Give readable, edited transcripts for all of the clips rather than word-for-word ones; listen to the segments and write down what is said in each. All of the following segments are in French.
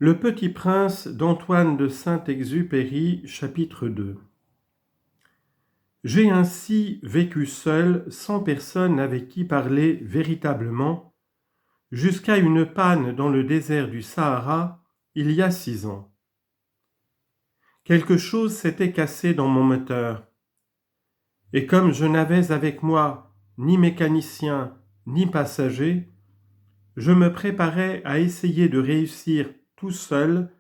Le Petit Prince d'Antoine de Saint-Exupéry, chapitre 2. J'ai ainsi vécu seul, sans personne avec qui parler véritablement, jusqu'à une panne dans le désert du Sahara, il y a 6 ans. Quelque chose s'était cassé dans mon moteur, et comme je n'avais avec moi ni mécanicien ni passager, je me préparais à essayer de réussir tout seul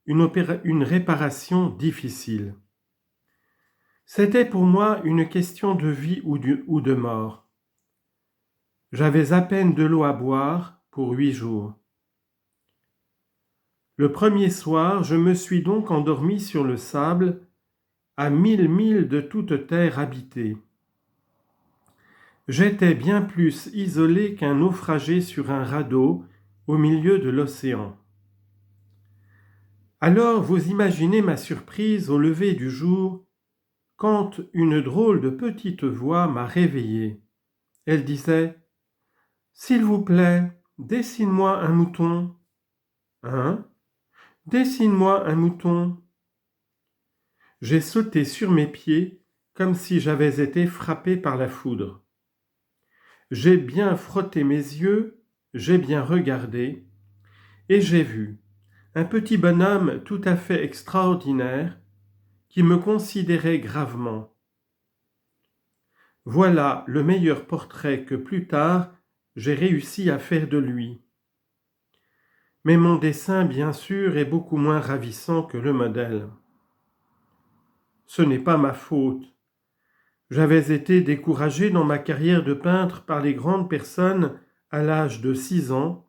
une réparation difficile. C'était pour moi une question de vie ou de mort. J'avais à peine de l'eau à boire pour 8 jours. Le premier soir, je me suis donc endormi sur le sable, à 1000 milles de toute terre habitée. J'étais bien plus isolé qu'un naufragé sur un radeau au milieu de l'océan. Alors vous imaginez ma surprise au lever du jour, quand une drôle de petite voix m'a réveillé. Elle disait : « S'il vous plaît, dessine-moi un mouton. » « Hein ? Dessine-moi un mouton. » J'ai sauté sur mes pieds comme si j'avais été frappé par la foudre. J'ai bien frotté mes yeux, j'ai bien regardé, et j'ai vu un petit bonhomme tout à fait extraordinaire qui me considérait gravement. Voilà le meilleur portrait que plus tard j'ai réussi à faire de lui. Mais mon dessin, bien sûr, est beaucoup moins ravissant que le modèle. Ce n'est pas ma faute. J'avais été découragé dans ma carrière de peintre par les grandes personnes à l'âge de 6 ans,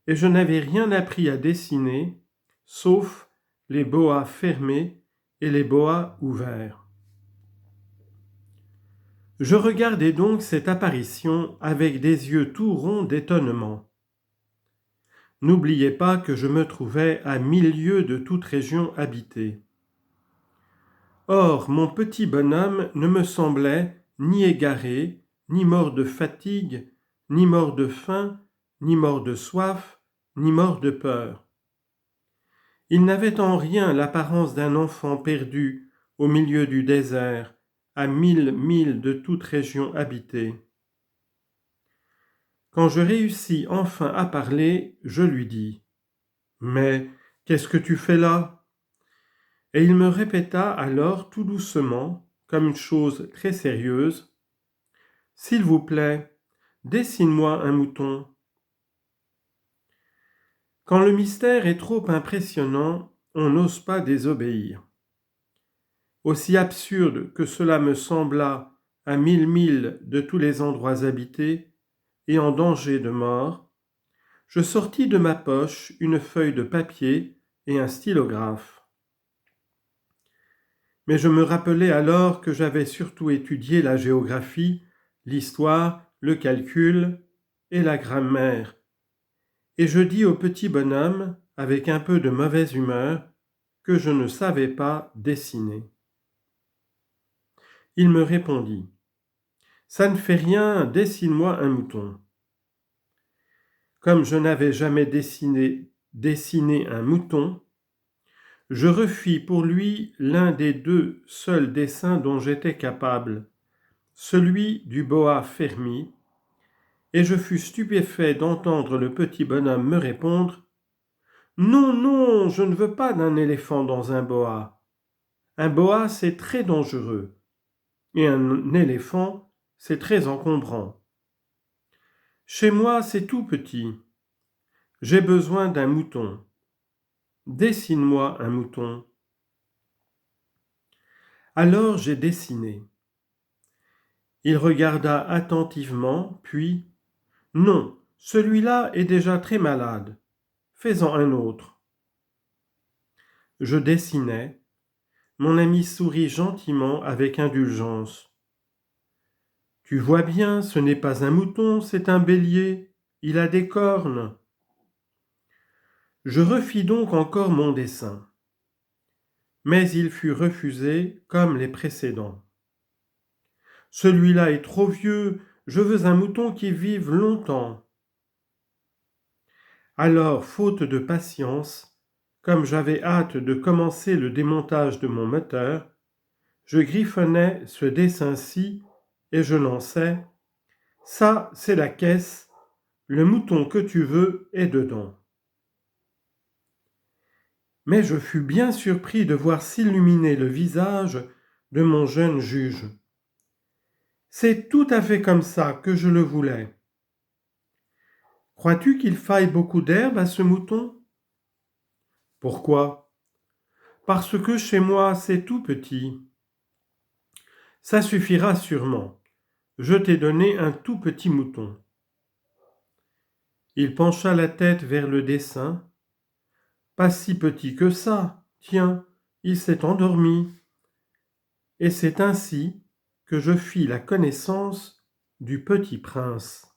et je n'avais rien appris à dessiner, sauf les boas fermés et les boas ouverts. Je regardais donc cette apparition avec des yeux tout ronds d'étonnement. N'oubliez pas que je me trouvais à 1000 lieues de toute région habitée. Or, mon petit bonhomme ne me semblait ni égaré, ni mort de fatigue, ni mort de faim, ni mort de soif, ni mort de peur. Il n'avait en rien l'apparence d'un enfant perdu au milieu du désert, à 1000 milles de toute région habitée. Quand je réussis enfin à parler, je lui dis : « Mais qu'est-ce que tu fais là ? » Et il me répéta alors tout doucement, comme une chose très sérieuse : « S'il vous plaît, dessine-moi un mouton. » Quand le mystère est trop impressionnant, on n'ose pas désobéir. Aussi absurde que cela me sembla à 1000 milles de tous les endroits habités et en danger de mort, je sortis de ma poche une feuille de papier et un stylographe. Mais je me rappelai alors que j'avais surtout étudié la géographie, l'histoire, le calcul et la grammaire, et je dis au petit bonhomme, avec un peu de mauvaise humeur, que je ne savais pas dessiner. Il me répondit : « Ça ne fait rien, dessine-moi un mouton. » Comme je n'avais jamais dessiné un mouton, je refis pour lui l'un des 2 seuls dessins dont j'étais capable, celui du boa fermi, et je fus stupéfait d'entendre le petit bonhomme me répondre : « Non, non, je ne veux pas d'un éléphant dans un boa. Un boa, c'est très dangereux, et un éléphant, c'est très encombrant. Chez moi, c'est tout petit. J'ai besoin d'un mouton. Dessine-moi un mouton. » Alors j'ai dessiné. Il regarda attentivement, puis : « Non, celui-là est déjà très malade. Fais-en un autre. » Je dessinais. Mon ami sourit gentiment avec indulgence. « Tu vois bien, ce n'est pas un mouton, c'est un bélier. Il a des cornes. » Je refis donc encore mon dessin. Mais il fut refusé comme les précédents. « Celui-là est trop vieux, je veux un mouton qui vive longtemps. » Alors, faute de patience, comme j'avais hâte de commencer le démontage de mon moteur, je griffonnais ce dessin-ci et je lançais « Ça, c'est la caisse, le mouton que tu veux est dedans. » Mais je fus bien surpris de voir s'illuminer le visage de mon jeune juge. « C'est tout à fait comme ça que je le voulais. Crois-tu qu'il faille beaucoup d'herbe à ce mouton ? » Pourquoi ? Parce que chez moi c'est tout petit. Ça suffira sûrement. Je t'ai donné un tout petit mouton. Il pencha la tête vers le dessin. Pas si petit que ça. Tiens, il s'est endormi. Et c'est ainsi que je fis la connaissance du petit prince.